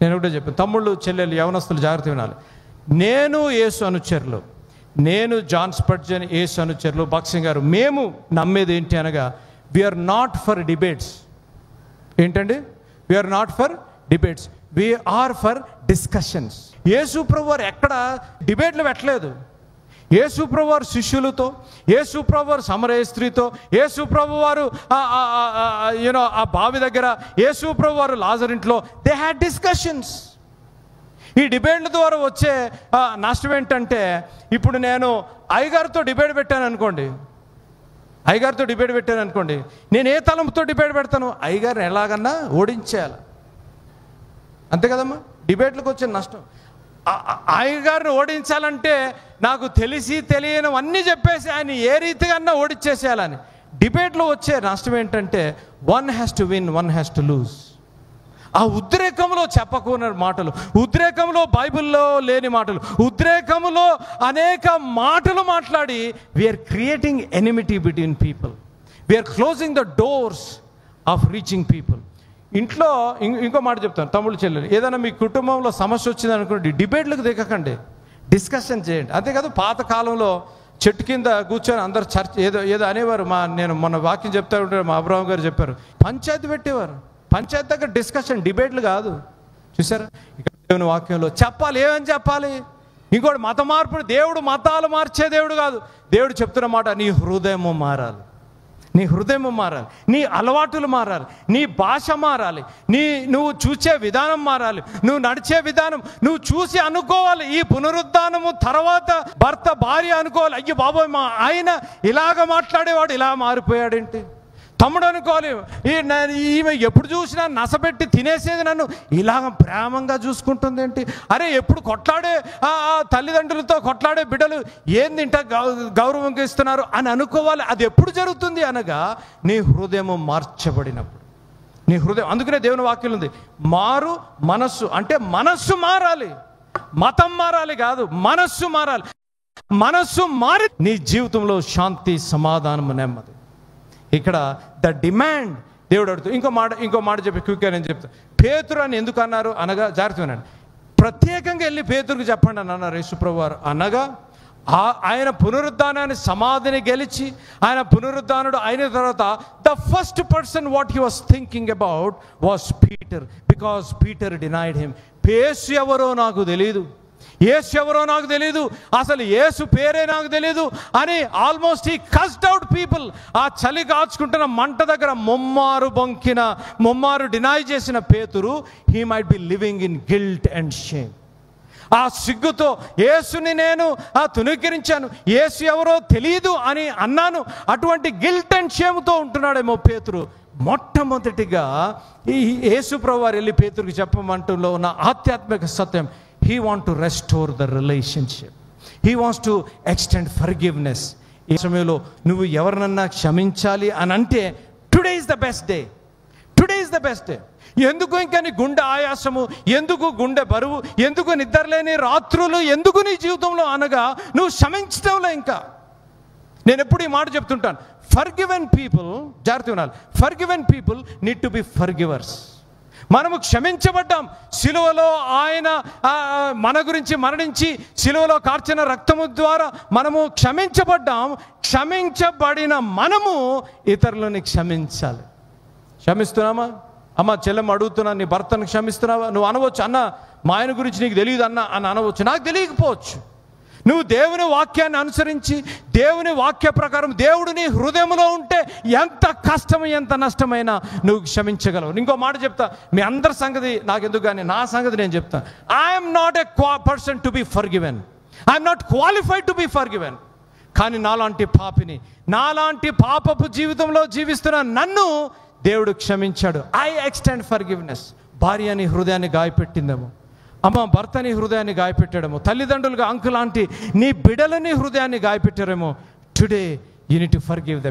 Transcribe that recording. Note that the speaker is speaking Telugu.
నేను ఒకటే చెప్పాను, తమ్ముళ్ళు చెల్లెలు యవనస్తులు జాగ్రత్త వినాలి. నేను యేసు అనుచరులు, నేను జాన్ స్పర్జన్ యేసు అనుచరులు, భక్సింగ్ గారు, మేము నమ్మేది ఏంటి అనగా వీఆర్ నాట్ ఫర్ డిబేట్స్. ఏంటండి? We are not for debates, we are for discussions. Yesu ప్రభు వారు ఎక్కడ డిబేట్లు పెట్టలేదు. యేసు ప్రభు వారు శిష్యులతో, యేసు ప్రభు వారు సమరయ స్త్రీతో, యేసు ప్రభు వారు ఆ బావి దగ్గర, యేసు ప్రభు వారు లాజరు ఇంట్లో, దే హ్యాడ్ డిస్కషన్స్. ఈ డిబేట్ల ద్వారా వచ్చే నష్టం ఏంటంటే, ఇప్పుడు నేను అయ్యగారితో డిబేట్ పెట్టాను అనుకోండి, నేను ఏ తలంపుతో డిబేట్ పెడతాను? అయ్యగారిని ఎలాగన్నా ఓడించేయాలి, అంతే కదమ్మా. డిబేట్లకు వచ్చే నష్టం, అయ్యగారిని ఓడించాలంటే నాకు తెలిసి తెలియనివన్నీ చెప్పేసి ఆయన ఏ రీతిగా ఓడించేసేయాలని. డిబేట్లో వచ్చే నష్టం ఏంటంటే, one has to win, one has to lose. ఆ ఉద్రేకంలో చెప్పకున్న మాటలు, ఉద్రేకంలో బైబిల్లో లేని మాటలు, ఉద్రేకంలో అనేక మాటలు మాట్లాడి we're creating enmity between people, we're closing the doors of reaching people. ఇంట్లో ఇంకో మాట చెప్తాను, తమ్ముళ్ళు చెల్లెలు, ఏదైనా మీ కుటుంబంలో సమస్య వచ్చింది అనుకోండి, డిబేట్లకు దిగకండి, డిస్కషన్ చేయండి. అంతేకాదు, పాత కాలంలో చెట్టు కింద కూర్చొని అందరు చర్చ ఏదో అనేవారు. నేను మొన్న వాక్యం చెప్తా ఉంటే మా అబ్రహం గారు చెప్పారు, పంచాయతీ పెట్టేవారు. పంచాయతీ దగ్గర డిస్కషన్, డిబేట్లు కాదు. చూసారా, ఇక్కడ దేవుని వాక్యంలో చెప్పాలి, ఏమని చెప్పాలి. ఇంకోటి, మత మార్పుడు, దేవుడు మతాలు మార్చే దేవుడు కాదు. దేవుడు చెప్తున్న మాట, నీ హృదయం మారాలి, నీ హృదయం మారాలి, నీ అలవాటులు మారాలి, నీ భాష మారాలి, నువ్వు చూసే విధానం మారాలి, నువ్వు నడిచే విధానం నువ్వు చూసి అనుకోవాలి. ఈ పునరుద్ధానము తర్వాత భర్త భార్య అనుకోవాలి, అయ్యో బాబోయ్ మా ఆయన ఇలాగ మాట్లాడేవాడు ఇలా మారిపోయాడేంటి. తమ్ముడు అనుకోవాలి, ఈమె ఎప్పుడు చూసినా నసపెట్టి తినేసేది, నన్ను ఇలాగ ప్రేమంగా చూసుకుంటుంది ఏంటి. అరే, ఎప్పుడు కొట్లాడే తల్లిదండ్రులతో కొట్లాడే బిడ్డలు ఏంది ఇంట గౌరవంగా ఇస్తున్నారు అని అనుకోవాలి. అది ఎప్పుడు జరుగుతుంది అనగా, నీ హృదయం మార్చబడినప్పుడు. నీ హృదయం, అందుకనే దేవుని వాక్యం ఉంది, మారు మనస్సు అంటే మనస్సు మారాలి, మతం మారాలి కాదు, మనస్సు మారాలి. మనస్సు మారి నీ జీవితంలో శాంతి, సమాధానము, నెమ్మది. ఇక్కడ ద డిమాండ్ దేవుడు అడుగుతూ. ఇంకో మాట చెప్పి క్విక్గా నేను చెప్తాను. పేతురు అని ఎందుకు అన్నారు అనగా, జాగ్రత్త వినండి, ప్రత్యేకంగా వెళ్ళి పేతురుకు చెప్పండి అని అన్నారు యేసుప్రభు వారు. అనగా ఆయన పునరుద్ధానాన్ని, సమాధిని గెలిచి ఆయన పునరుద్ధానుడు అయిన తర్వాత the first person what he was thinking about was Peter, because Peter denied him. Yesu ఎవరో నాకు తెలియదు, యేసు ఎవరో నాకు తెలియదు, అసలు యేసు పేరే నాకు తెలియదు అని ఆల్మోస్ట్ హీ కస్డ్ అవుట్ పీపుల్. ఆ చలి కాచుకుంటున్న మంట దగ్గర ముమ్మారు డినై చేసిన పేతురు, he might be living in guilt and shame. ఆ సిగ్గుతో యేసుని నేను తునీకరించాను, యేసు ఎవరో తెలియదు అని అన్నాను, అటువంటి గిల్ట్ అండ్ షేమ్తో ఉంటున్నాడేమో పేతురు. మొట్టమొదటిగా ఈ యేసు ప్రభువు వారు వెళ్ళి పేతురుకి చెప్పమంటూలో ఉన్న ఆధ్యాత్మిక సత్యం, he want to restore the relationship, he wants to extend forgiveness. ఈ సమయంలో నువ్వు ఎవరినన్నా క్షమించాలి అని అంటే, today is the best day, today is the best day. ఎందుకు ఇంకా నీ గుండె ఆయాసము, ఎందుకు గుండె బరువు, ఎందుకు నిద్రలేని రాత్రులు, ఎందుకు నీ జీవితంలో అనగా నువ్వు క్షమించడంలో. ఇంకా నేను ఎప్పుడు ఈ మాట చెప్తుంటాను, ఫర్గివెన్ పీపుల్, జాగ్రత్త వినాలి, forgiven people need to be forgivers. మనము క్షమించబడ్డాం, సిలువలో ఆయన మన గురించి మరణించి సిలువలో కార్చిన రక్తము ద్వారా మనము క్షమించబడ్డాం. క్షమించబడిన మనము ఇతరులని క్షమించాలి. క్షమిస్తున్నామా? అమ్మ చెల్లెమ్మ అడుగుతున్నా, నీ భర్తను క్షమిస్తున్నావా? నువ్వు అనవచ్చు, అన్న మా ఆయన గురించి నీకు తెలియదు అన్న అని అనవచ్చు, నాకు తెలియకపోవచ్చు. నువ్వు దేవుని వాక్యాన్ని అనుసరించి, దేవుని వాక్య ప్రకారం దేవుడు నీ హృదయంలో ఉంటే ఎంత కష్టం, ఎంత నష్టమైనా నువ్వు క్షమించగలవు. ఇంకో మాట చెప్తా, మీ అందరి సంగతి నాకెందుకు కానీ నా సంగతి నేను చెప్తా. I'm not a person to be forgiven, I'm not qualified to be forgiven. కానీ నాలాంటి పాపిని, నాలాంటి పాపపు జీవితంలో జీవిస్తున్న నన్ను దేవుడు క్షమించాడు. I extend forgiveness. భార్య నీ హృదయాన్ని గాయపెట్టిందేమో, అమ్మ భర్తని హృదయాన్ని గాయపెట్టాడేమో, తల్లిదండ్రులుగా అంకులాంటి నీ బిడలని హృదయాన్ని గాయపెట్టారేమో. Today you need to forgive them.